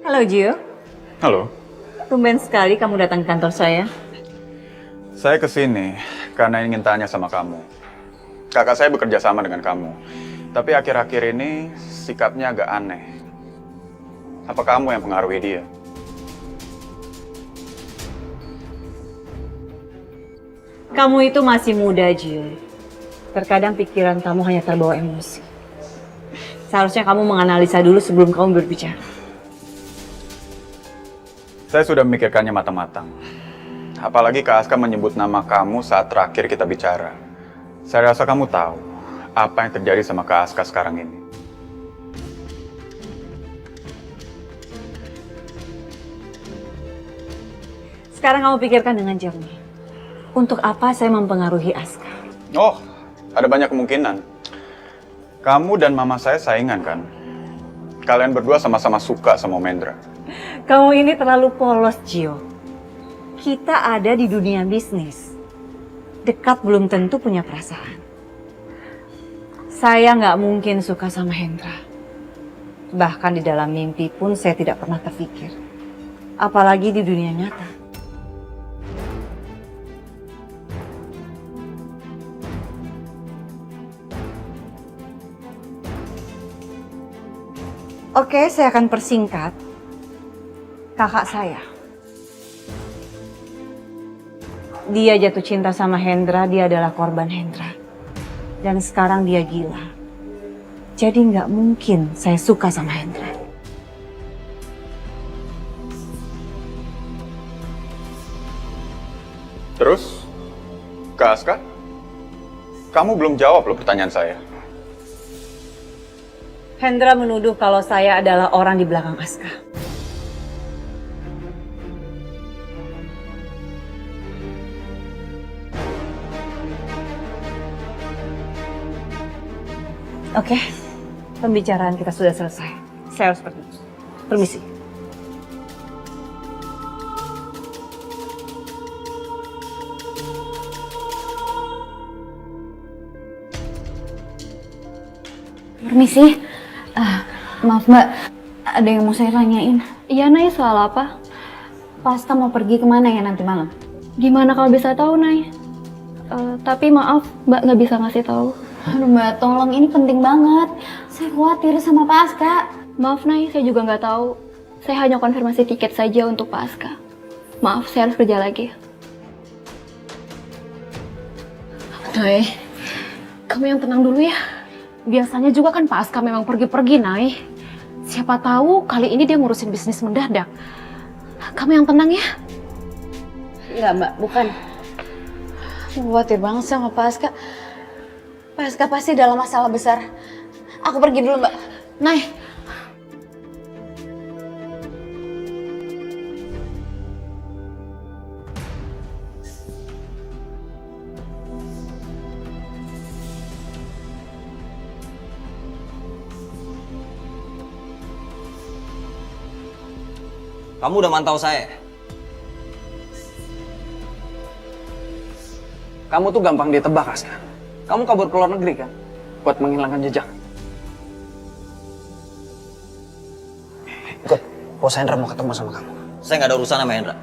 Halo Gio, Halo, tumben sekali kamu datang ke kantor saya. saya kesini karena ingin tanya sama kamu. Kakak saya bekerja sama dengan kamu, tapi akhir-akhir ini sikapnya agak aneh. Apa kamu yang pengaruhi dia? Kamu itu masih muda Gio. Terkadang pikiran kamu hanya terbawa emosi. Seharusnya kamu menganalisa dulu sebelum kamu berbicara. Saya sudah memikirkannya matang-matang. Apalagi Kak Aska menyebut nama kamu saat terakhir kita bicara. Saya rasa kamu tahu apa yang terjadi sama Kak Aska sekarang ini. Sekarang kamu pikirkan dengan jernih. Untuk apa saya mempengaruhi Aska? Oh, ada banyak kemungkinan. Kamu dan mama saya saingan kan? Kalian berdua sama-sama suka sama Mendra. Kamu ini terlalu polos Gio. Kita ada di dunia bisnis. Dekat belum tentu punya perasaan. Saya nggak mungkin suka sama Hendra. Bahkan di dalam mimpi pun saya tidak pernah terpikir. Apalagi di dunia nyata. Oke, saya akan persingkat. Kakak saya. Dia jatuh cinta sama Hendra, dia adalah korban Hendra. Dan sekarang dia gila. Jadi nggak mungkin saya suka sama Hendra. Terus, Kak Aska, kamu belum jawab loh pertanyaan saya. Hendra menuduh kalau saya adalah orang di belakang Aska. Oke, pembicaraan kita sudah selesai. Saya harus pergi. Permisi. Permisi, maaf Mbak, ada yang mau saya tanyain. Iya Nay, soal apa? Pasca mau pergi kemana ya nanti malam? Gimana kalau bisa tahu Nay? Tapi maaf Mbak nggak bisa ngasih tahu. Aduh Mbak, tolong ini penting banget. Saya khawatir sama Pasca. Maaf Nay, saya juga nggak tahu. Saya hanya konfirmasi tiket saja untuk Pasca. Maaf, saya harus kerja lagi. Nay, kamu yang tenang dulu ya. Biasanya juga kan Pak Aska memang pergi-pergi, Nay. Siapa tahu kali ini dia ngurusin bisnis mendadak. Kamu yang tenang ya. Enggak Mbak, bukan. Khawatir banget sama Pasca. Pasca pasti dalam masalah besar. Aku pergi dulu Mbak. Nay, Kamu udah mantau saya? Kamu tuh gampang ditebak, Aska. Kamu kabur ke luar negeri kan? Buat menghilangkan jejak. Ikut, Bos Hendra mau ketemu sama kamu. Saya nggak ada urusan sama Hendra.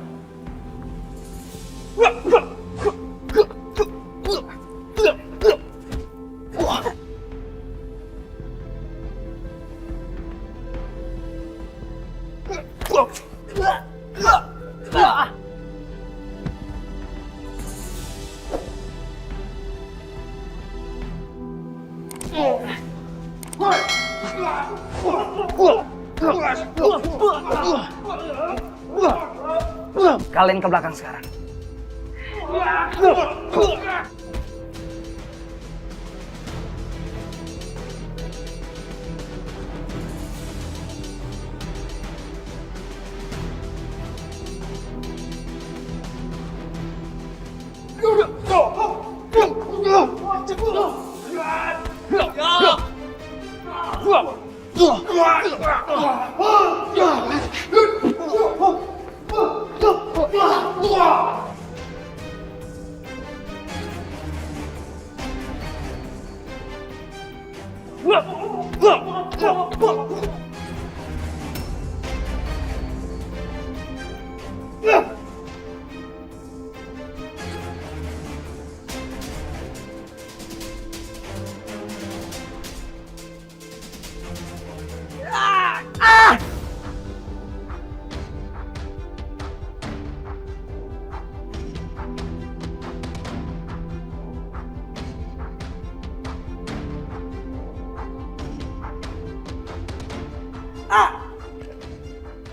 Kalian ke belakang sekarang.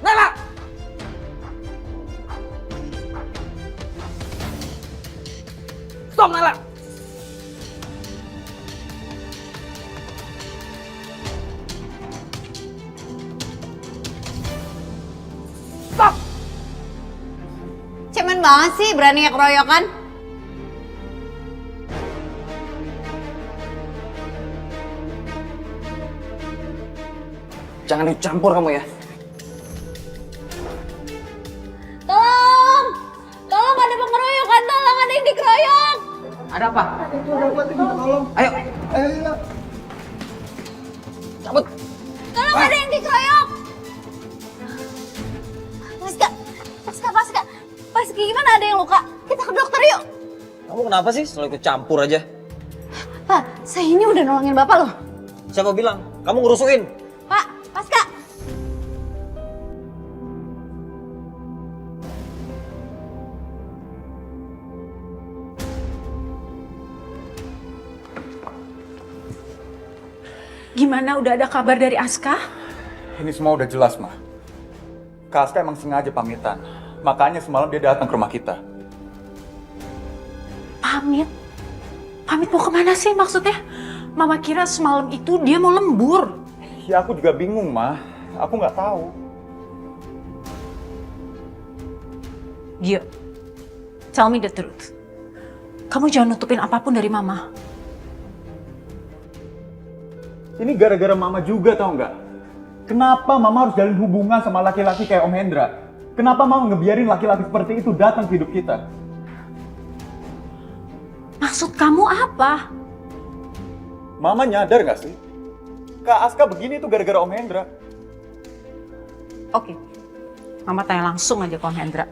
Nela! Stop, Nela! Stop! Cemen banget sih berani keroyokan. Jangan ikut campur kamu ya. Tolong! Tolong ada pengeroyokan, tolong ada yang dikeroyok. Ada apa? Ayo. Cabut. Tolong ada yang dikeroyok. Paska. Paska gimana, ada yang luka? Kita ke dokter yuk. Kamu kenapa sih selalu ikut campur aja? Pak, saya ini udah nolongin Bapak loh. Siapa bilang? Kamu ngerusuin. Pak, Paska. Gimana, udah ada kabar dari Aska? Ini semua udah jelas, Ma. Kak Aska emang sengaja pamitan. Makanya semalam dia datang ke rumah kita. Pamit? Pamit mau kemana sih maksudnya? Mama kira semalam itu dia mau lembur. Ya aku juga bingung, Ma. Aku nggak tahu. Gio, tell me the truth. Kamu jangan nutupin apapun dari Mama. Ini gara-gara Mama juga, tau nggak? Kenapa Mama harus jalin hubungan sama laki-laki kayak Om Hendra? Kenapa Mama ngebiarin laki-laki seperti itu datang ke hidup kita? Maksud kamu apa? Mama nyadar nggak sih? Kak Aska begini tuh gara-gara Om Hendra. Oke, Mama tanya langsung aja ke Om Hendra.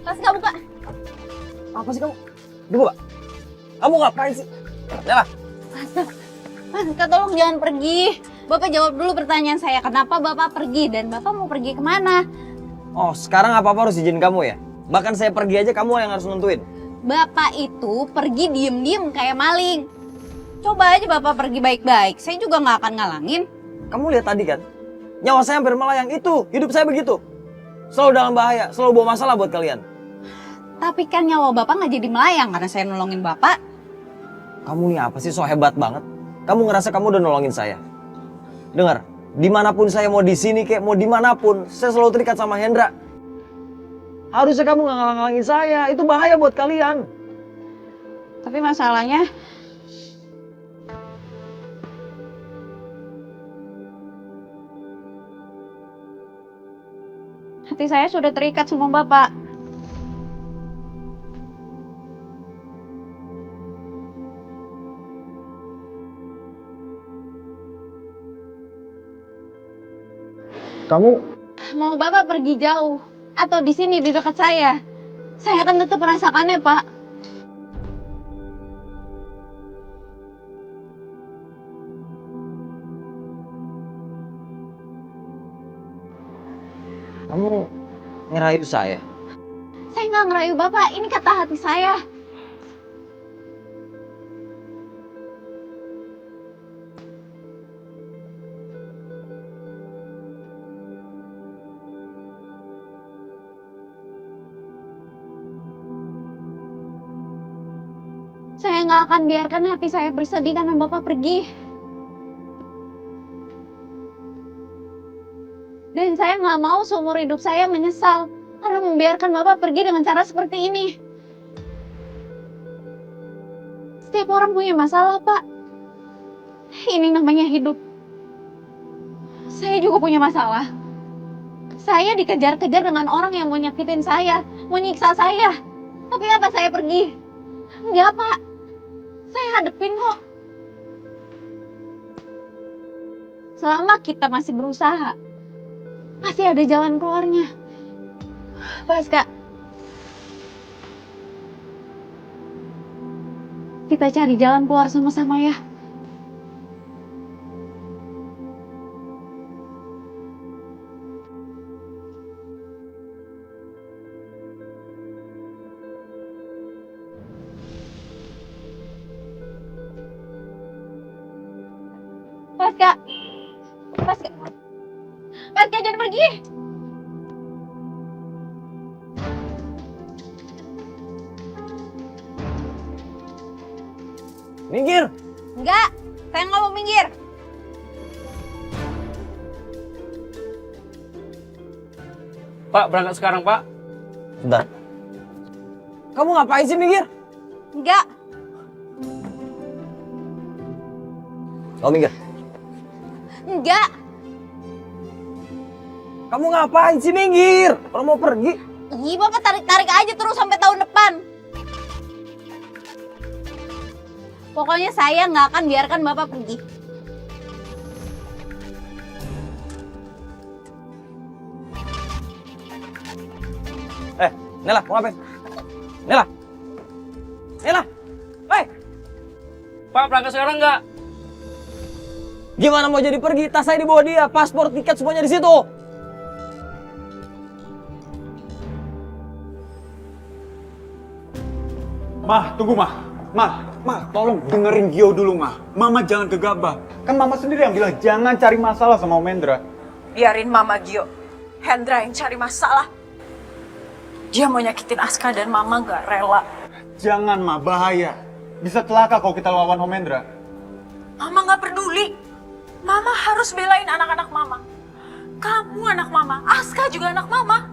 Paska buka. Apa sih kamu? Dulu, Pak. Kamu ngapain sih? Nela. Paska tolong jangan pergi. Bapak jawab dulu pertanyaan saya. Kenapa Bapak pergi dan Bapak mau pergi kemana? Oh, sekarang apa-apa harus izin kamu ya? Bahkan saya pergi aja kamu yang harus nentuin. Bapak itu pergi diem-diem kayak maling. Coba aja Bapak pergi baik-baik. Saya juga nggak akan ngalangin. Kamu lihat tadi kan? Nyawa saya hampir melayang itu. Hidup saya begitu. Selalu dalam bahaya, selalu bawa masalah buat kalian. Tapi kan nyawa Bapak nggak jadi melayang karena saya nolongin Bapak. Kamu nih apa sih so hebat banget? Kamu ngerasa kamu udah nolongin saya. Dengar, dimanapun saya mau di sini kayak mau dimanapun, saya selalu terikat sama Hendra. Harusnya kamu nggak ngalang-ngalangin saya, itu bahaya buat kalian. Tapi masalahnya hati saya sudah terikat sama Bapak. Kamu Mau Bapak pergi jauh atau di sini di dekat saya akan tetap merasakannya, Pak. Kamu ngerayu saya? Saya nggak ngerayu Bapak, ini kata hati saya. Saya nggak akan biarkan hati saya bersedih karena Bapak pergi. Dan saya nggak mau seumur hidup saya menyesal karena membiarkan Bapak pergi dengan cara seperti ini. Setiap orang punya masalah, Pak. Ini namanya hidup. Saya juga punya masalah. Saya dikejar-kejar dengan orang yang mau nyakitin saya, mau nyiksa saya. Tapi apa saya pergi? Enggak, Pak. Saya hadepin kok. Selama kita masih berusaha, masih ada jalan keluarnya. Pas Kak, kita cari jalan keluar sama-sama ya. Pas Kak, Pas Kak, Pas Kak jangan pergi. Minggir! Enggak, saya nggak mau minggir. Pak, berangkat sekarang, Pak. Bentar. Kamu ngapain sih minggir? Enggak. Kamu minggir. Enggak. Kamu ngapain sih minggir? Orang mau pergi. Ih, Bapak tarik-tarik aja terus sampai tahun depan. Pokoknya saya nggak akan biarkan Bapak pergi. Nela, mau ngapain? Nela! Nela! Hei! Pak, berangkat sekarang nggak? Gimana mau jadi pergi? Tas saya dibawa dia, paspor, tiket semuanya di situ. Mah, tunggu Mah. Mah, tolong dengerin Gio dulu Mah. Mama jangan gegabah. Kan Mama sendiri yang bilang jangan cari masalah sama Om Hendra. Biarin Mama Gio. Hendra yang cari masalah. Dia mau nyakitin Aska dan Mama gak rela. Jangan Mah, bahaya. Bisa celaka kalau kita lawan Om Hendra. Mama gak peduli. Mama harus belain anak-anak Mama. Kamu anak Mama, Aska juga anak Mama.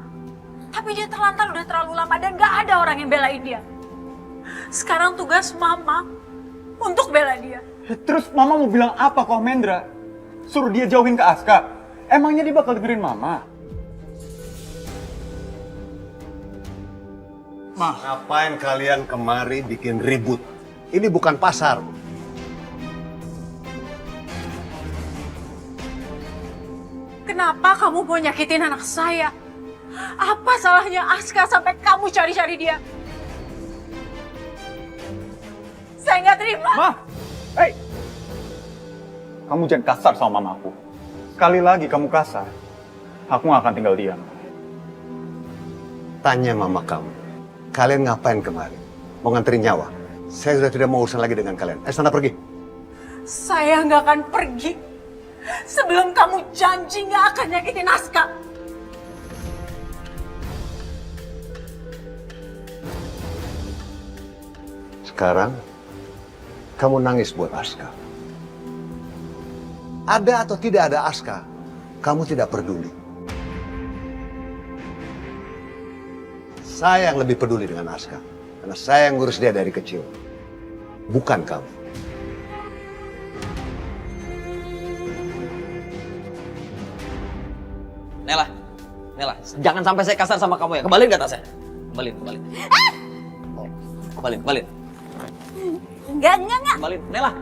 Tapi dia terlantar udah terlalu lama dan gak ada orang yang belain dia. Sekarang tugas Mama untuk bela dia. Terus Mama mau bilang apa ke Om Hendra? Suruh dia jauhin ke Aska? Emangnya dia bakal dengerin Mama? Mah, Ngapain kalian kemari bikin ribut? Ini bukan pasar. Kenapa kamu mau nyakitin anak saya? Apa salahnya Aska sampai kamu cari-cari dia? Saya nggak terima. Mah! Hei! Kamu jangan kasar sama mamaku. Sekali lagi kamu kasar, aku gak akan tinggal diam. Tanya mama kamu. Kalian ngapain kemari? Mau nganterin nyawa? Saya sudah tidak mau urusan lagi dengan kalian. Sana pergi. Saya nggak akan pergi sebelum kamu janji nggak akan nyakitin Aska. Sekarang, kamu nangis buat Aska. Ada atau tidak ada Aska, kamu tidak peduli. Saya yang lebih peduli dengan Aska. Karena saya yang ngurus dia dari kecil. Bukan kamu. Nela, jangan sampai saya kasar sama kamu ya. Kembaliin gak tasnya? Kembaliin. Oh, kembaliin. Enggak. Kembaliin, Nela.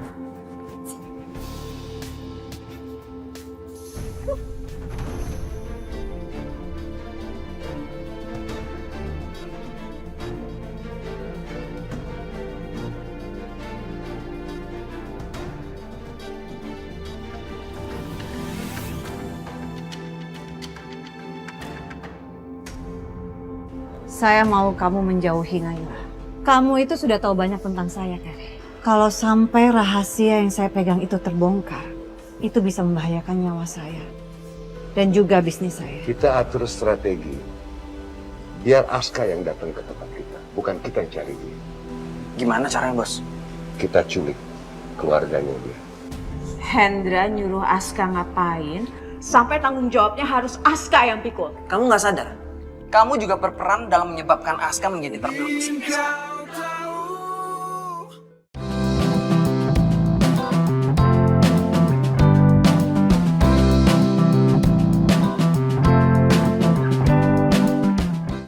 Saya mau kamu menjauhi Naila. Kamu itu sudah tahu banyak tentang saya, Kare. Kalau sampai rahasia yang saya pegang itu terbongkar, itu bisa membahayakan nyawa saya. Dan juga bisnis saya. Kita atur strategi. Biar Aska yang datang ke tempat kita. Bukan kita yang cari dia. Gimana caranya, Bos? Kita culik keluarganya dia. Hendra nyuruh Aska ngapain, sampai tanggung jawabnya harus Aska yang pikul. Kamu nggak sadar? Kamu juga berperan dalam menyebabkan Aska menjadi terbenam.